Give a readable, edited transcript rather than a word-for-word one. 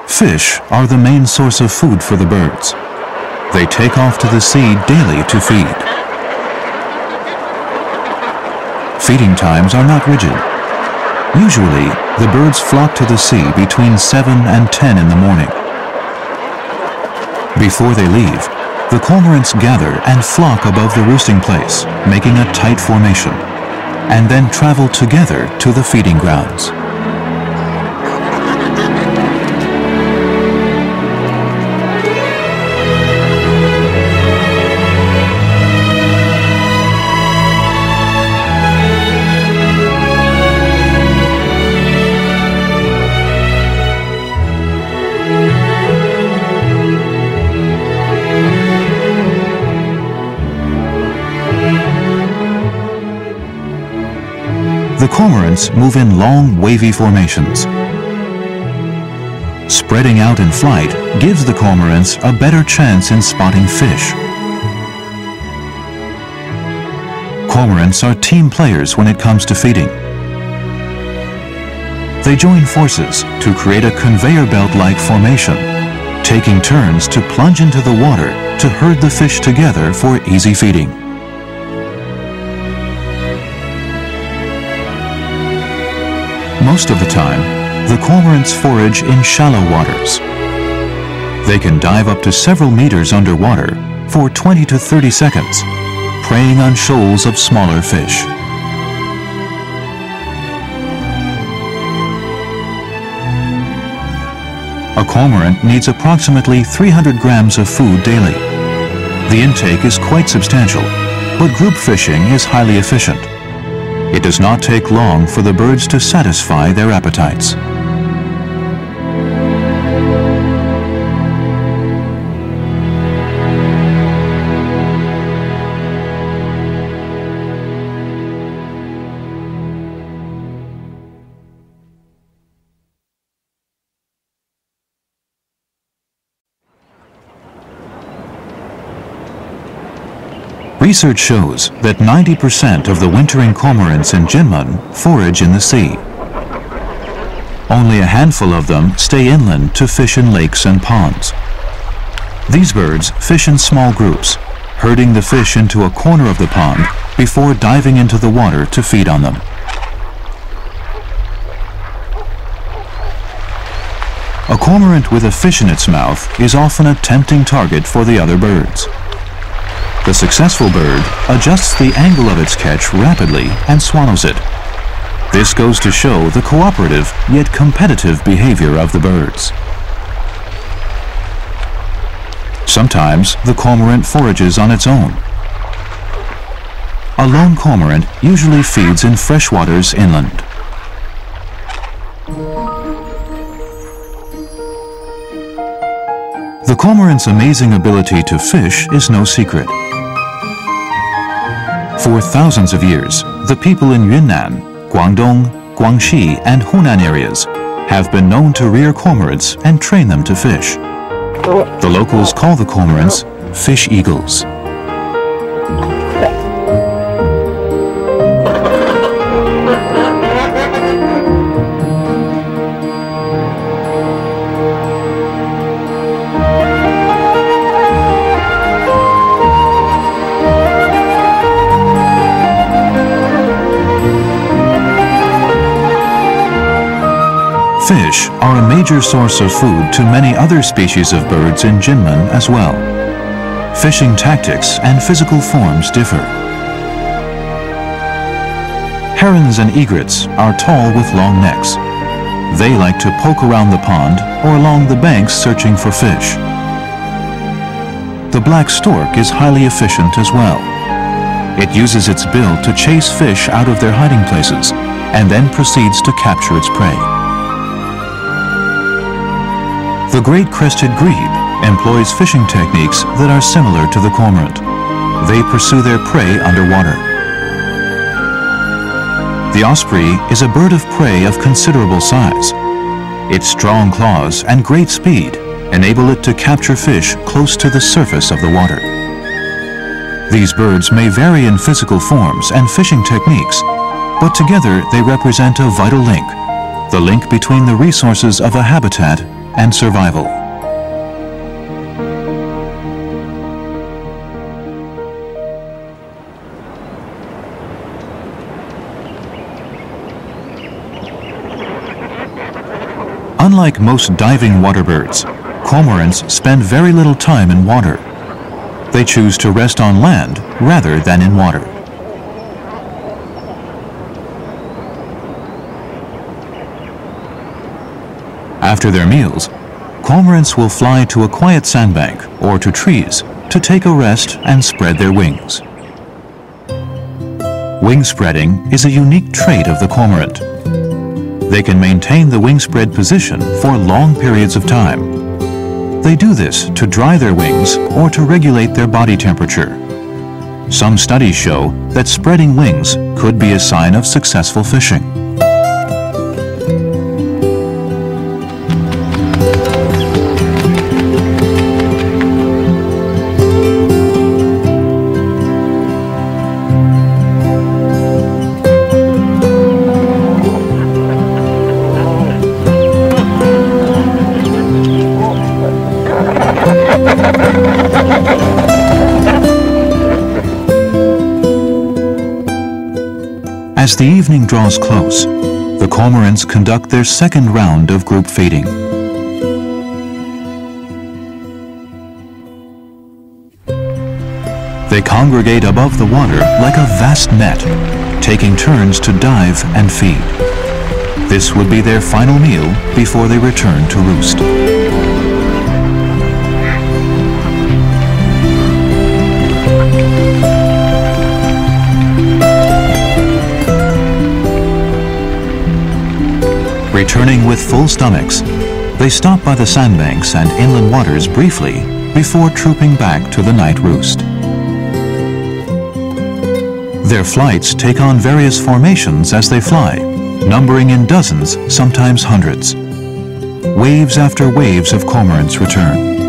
Fish are the main source of food for the birds. They take off to the sea daily to feed. Feeding times are not rigid. Usually, the birds flock to the sea between 7 and 10 in the morning. Before they leave, the cormorants gather and flock above the roosting place, making a tight formation, and then travel together to the feeding grounds. The cormorants move in long, wavy formations. Spreading out in flight gives the cormorants a better chance in spotting fish. Cormorants are team players when it comes to feeding. They join forces to create a conveyor belt-like formation, taking turns to plunge into the water to herd the fish together for easy feeding. Most of the time, the cormorants forage in shallow waters. They can dive up to several meters underwater for 20 to 30 seconds, preying on shoals of smaller fish. A cormorant needs approximately 300 grams of food daily. The intake is quite substantial, but group fishing is highly efficient. It does not take long for the birds to satisfy their appetites. Research shows that 90% of the wintering cormorants in Kinmen forage in the sea. Only a handful of them stay inland to fish in lakes and ponds. These birds fish in small groups, herding the fish into a corner of the pond before diving into the water to feed on them. A cormorant with a fish in its mouth is often a tempting target for the other birds. The successful bird adjusts the angle of its catch rapidly and swallows it. This goes to show the cooperative yet competitive behavior of the birds. Sometimes the cormorant forages on its own. A lone cormorant usually feeds in fresh waters inland. The cormorant's amazing ability to fish is no secret. For thousands of years, the people in Yunnan, Guangdong, Guangxi, and Hunan areas have been known to rear cormorants and train them to fish. The locals call the cormorants fish eagles. Fish are a major source of food to many other species of birds in Kinmen as well. Fishing tactics and physical forms differ. Herons and egrets are tall with long necks. They like to poke around the pond or along the banks searching for fish. The black stork is highly efficient as well. It uses its bill to chase fish out of their hiding places and then proceeds to capture its prey. The great crested grebe employs fishing techniques that are similar to the cormorant. They pursue their prey underwater. The osprey is a bird of prey of considerable size. Its strong claws and great speed enable it to capture fish close to the surface of the water. These birds may vary in physical forms and fishing techniques, but together they represent a vital link, the link between the resources of a habitat and survival. Unlike most diving water birds, cormorants spend very little time in water. They choose to rest on land rather than in water. After their meals, cormorants will fly to a quiet sandbank or to trees to take a rest and spread their wings. Wing spreading is a unique trait of the cormorant. They can maintain the wing spread position for long periods of time. They do this to dry their wings or to regulate their body temperature. Some studies show that spreading wings could be a sign of successful fishing. As the evening draws close, the cormorants conduct their second round of group feeding. They congregate above the water like a vast net, taking turns to dive and feed. This would be their final meal before they return to roost. Returning with full stomachs, they stop by the sandbanks and inland waters briefly before trooping back to the night roost. Their flights take on various formations as they fly, numbering in dozens, sometimes hundreds. Waves after waves of cormorants return.